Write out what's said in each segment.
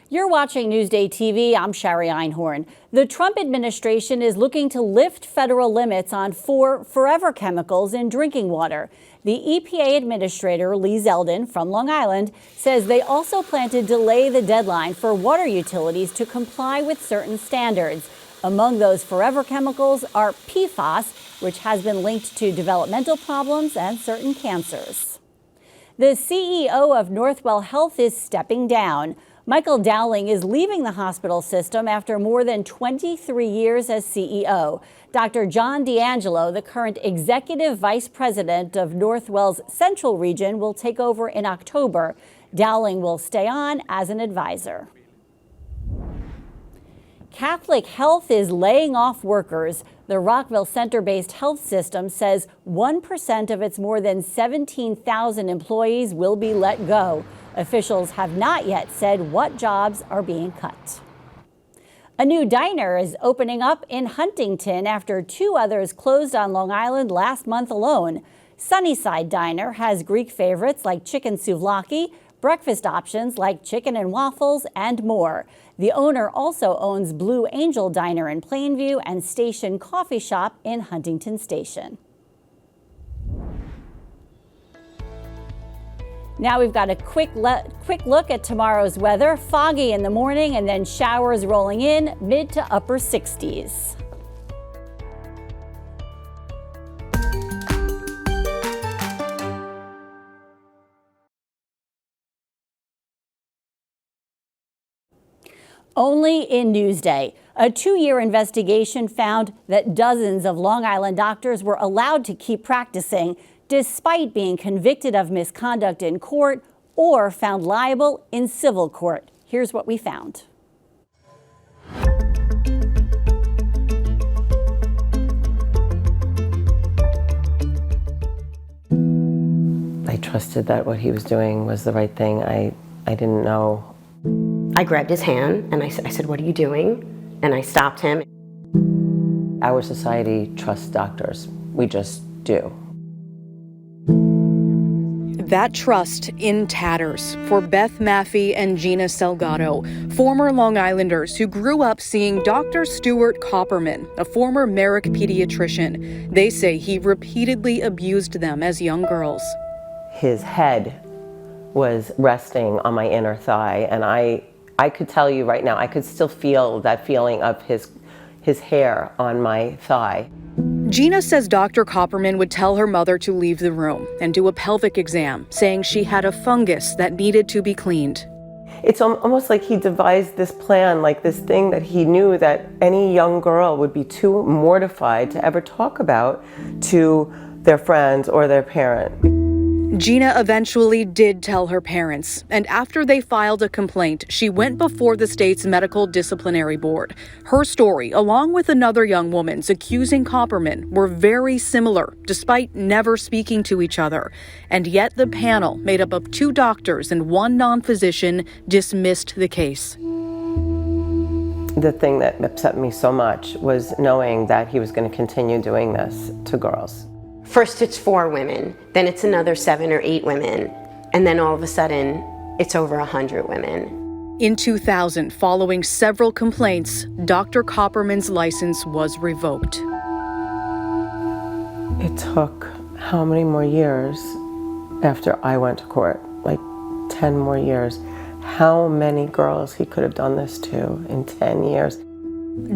You're watching Newsday TV. I'm Shari Einhorn. The Trump administration is looking to lift federal limits on 4 forever chemicals in drinking water. The EPA administrator, Lee Zeldin from Long Island, says they also plan to delay the deadline for water utilities to comply with certain standards. Among those forever chemicals are PFAS, which has been linked to developmental problems and certain cancers. The CEO of Northwell Health is stepping down. Michael Dowling is leaving the hospital system after more than 23 years as CEO. Dr. John D'Angelo, the current executive vice president of Northwell's Central Region, will take over in October. Dowling will stay on as an advisor. Catholic Health is laying off workers. The Rockville Center-based health system says 1% of its more than 17,000 employees will be let go. Officials have not yet said what jobs are being cut. A new diner is opening up in Huntington after 2 others closed on Long Island last month alone. Sunnyside Diner has Greek favorites like chicken souvlaki, breakfast options like chicken and waffles, and more. The owner also owns Blue Angel Diner in Plainview and Station Coffee Shop in Huntington Station. Now we've got a quick look at tomorrow's weather. Foggy in the morning and then showers rolling in, mid to upper 60s. Only in Newsday. A 2-year investigation found that dozens of Long Island doctors were allowed to keep practicing despite being convicted of misconduct in court or found liable in civil court. Here's what we found. I trusted that what he was doing was the right thing. I didn't know. I grabbed his hand and I said, "What are you doing?" And I stopped him. Our society trusts doctors. We just do. That trust in tatters for Beth Maffey and Gina Salgado, former Long Islanders who grew up seeing Dr. Stuart Copperman, a former Merrick pediatrician. They say he repeatedly abused them as young girls. His head was resting on my inner thigh, and I could tell you right now, I could still feel that feeling of his hair on my thigh. Gina says Dr. Copperman would tell her mother to leave the room and do a pelvic exam, saying she had a fungus that needed to be cleaned. It's almost like he devised this plan, like this thing that he knew that any young girl would be too mortified to ever talk about to their friends or their parent. Gina eventually did tell her parents, and after they filed a complaint, she went before the state's medical disciplinary board. Her story, along with another young woman's accusing Copperman, were very similar, despite never speaking to each other. And yet the panel, made up of 2 doctors and 1 non-physician, dismissed the case. The thing that upset me so much was knowing that he was going to continue doing this to girls. First it's 4 women, then it's another 7 or 8 women, and then all of a sudden it's over 100 women. In 2000, following several complaints, Dr. Copperman's license was revoked. It took how many more years after I went to court? Like 10 more years. How many girls he could have done this to in 10 years.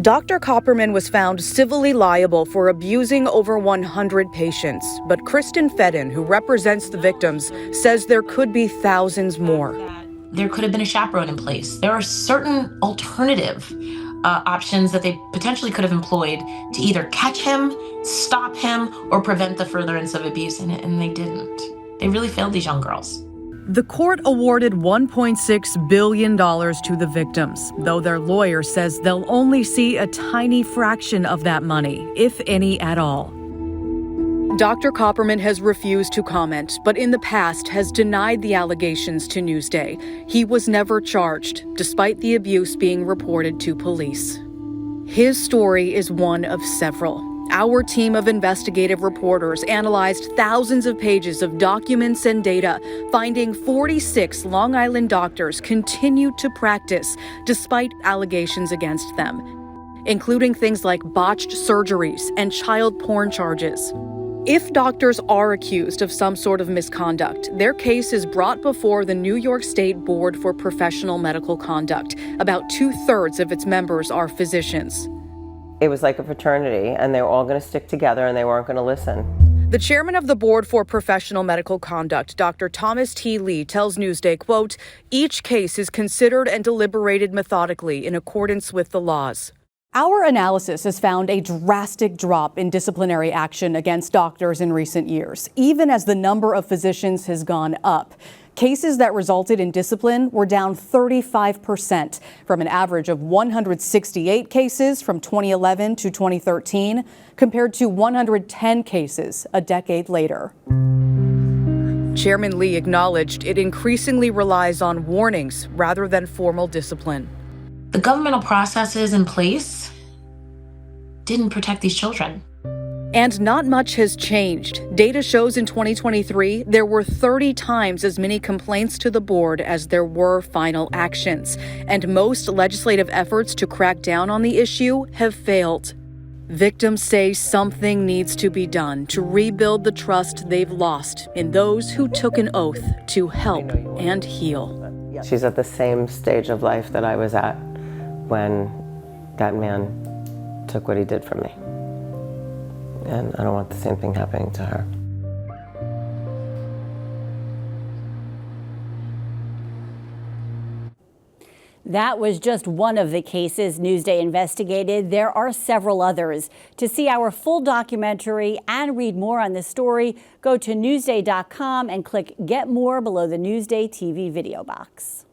Dr. Copperman was found civilly liable for abusing over 100 patients, but Kristen Fedden, who represents the victims, says there could be thousands more. There could have been a chaperone in place. There are certain alternative options that they potentially could have employed to either catch him, stop him, or prevent the furtherance of abuse, and they didn't. They really failed these young girls. The court awarded $1.6 billion to the victims, though their lawyer says they'll only see a tiny fraction of that money, if any at all. Dr. Copperman has refused to comment, but in the past has denied the allegations to Newsday. He was never charged, despite the abuse being reported to police. His story is one of several. Our team of investigative reporters analyzed thousands of pages of documents and data, finding 46 Long Island doctors continued to practice despite allegations against them, including things like botched surgeries and child porn charges. If doctors are accused of some sort of misconduct, their case is brought before the New York State Board for Professional Medical Conduct. About 2/3 of its members are physicians. It was like a fraternity, and they were all going to stick together, and they weren't going to listen. The chairman of the Board for Professional Medical Conduct, Dr. Thomas T. Lee, tells Newsday, quote, "Each case is considered and deliberated methodically in accordance with the laws." Our analysis has found a drastic drop in disciplinary action against doctors in recent years, even as the number of physicians has gone up. Cases that resulted in discipline were down 35% from an average of 168 cases from 2011 to 2013, compared to 110 cases a decade later. Chairman Lee acknowledged it increasingly relies on warnings rather than formal discipline. The governmental processes in place didn't protect these children. And not much has changed. Data shows in 2023, there were 30 times as many complaints to the board as there were final actions. And most legislative efforts to crack down on the issue have failed. Victims say something needs to be done to rebuild the trust they've lost in those who took an oath to help and heal. She's at the same stage of life that I was at when that man took what he did from me. And I don't want the same thing happening to her. That was just one of the cases Newsday investigated. There are several others. To see our full documentary and read more on this story, go to Newsday.com and click Get More below the Newsday TV video box.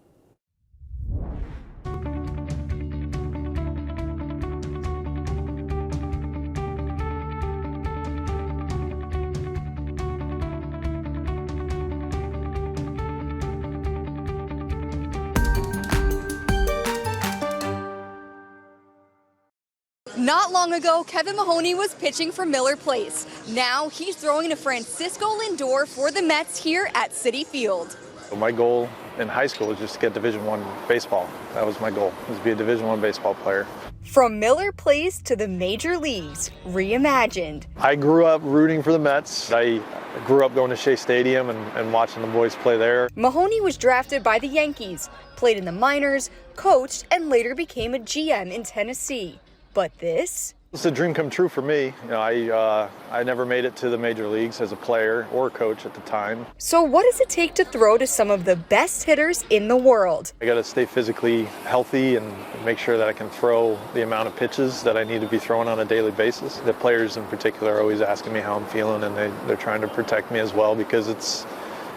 Not long ago, Kevin Mahoney was pitching for Miller Place. Now he's throwing to Francisco Lindor for the Mets here at Citi Field. My goal in high school was just to get Division I baseball. That was my goal, was to be a Division I baseball player. From Miller Place to the major leagues, reimagined. I grew up rooting for the Mets. I grew up going to Shea Stadium and watching the boys play there. Mahoney was drafted by the Yankees, played in the minors, coached, and later became a GM in Tennessee. But this? It's a dream come true for me. You know, I never made it to the major leagues as a player or coach at the time. So what does it take to throw to some of the best hitters in the world? I got to stay physically healthy and make sure that I can throw the amount of pitches that I need to be throwing on a daily basis. The players in particular are always asking me how I'm feeling, and they're trying to protect me as well, because it's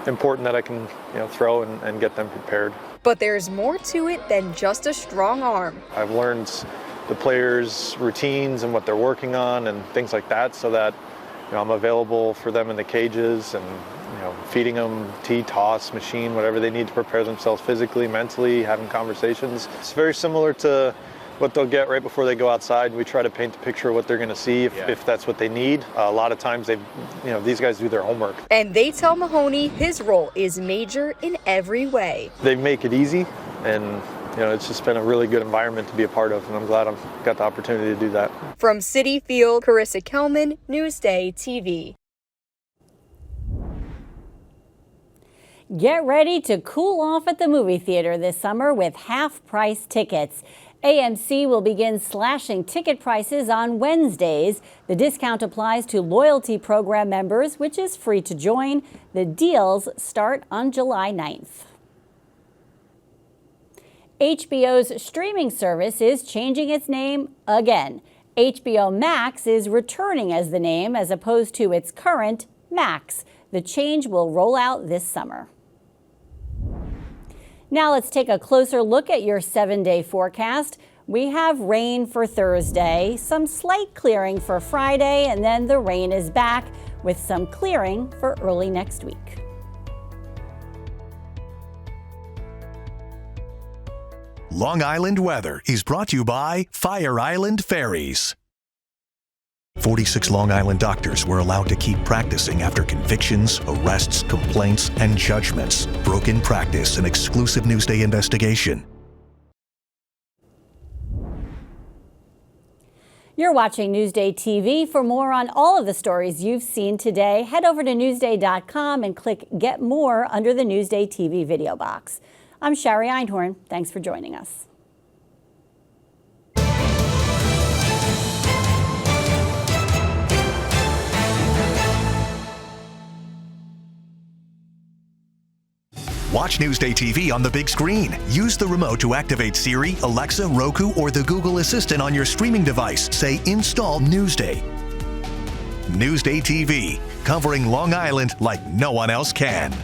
important that I can, throw and get them prepared. But there's more to it than just a strong arm. I've learned the players' routines and what they're working on and things like that, so that I'm available for them in the cages and feeding them tee, toss, machine, whatever they need to prepare themselves physically, mentally, having conversations. It's very similar to what they'll get right before they go outside. We try to paint the picture of what they're going to see if that's what they need. A lot of times these guys do their homework. And they tell Mahoney his role is major in every way. They make it easy, and it's just been a really good environment to be a part of, and I'm glad I've got the opportunity to do that. From Citi Field, Carissa Kelman, Newsday TV. Get ready to cool off at the movie theater this summer with half-price tickets. AMC will begin slashing ticket prices on Wednesdays. The discount applies to loyalty program members, which is free to join. The deals start on July 9th. HBO's streaming service is changing its name again. HBO Max is returning as the name as opposed to its current Max. The change will roll out this summer. Now let's take a closer look at your 7-day forecast. We have rain for Thursday, some slight clearing for Friday, and then the rain is back with some clearing for early next week. Long Island weather is brought to you by Fire Island Ferries. 46 Long Island doctors were allowed to keep practicing after convictions, arrests, complaints, and judgments. Broken practice, an exclusive Newsday investigation. You're watching Newsday TV. For more on all of the stories you've seen today, head over to Newsday.com and click Get More under the Newsday TV video box. I'm Shari Einhorn. Thanks for joining us. Watch Newsday TV on the big screen. Use the remote to activate Siri, Alexa, Roku, or the Google Assistant on your streaming device. Say, install Newsday. Newsday TV, covering Long Island like no one else can.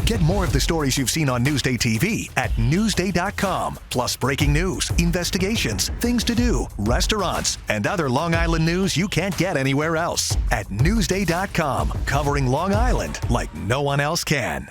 Get more of the stories you've seen on Newsday TV at Newsday.com. Plus breaking news, investigations, things to do, restaurants, and other Long Island news you can't get anywhere else. At Newsday.com, covering Long Island like no one else can.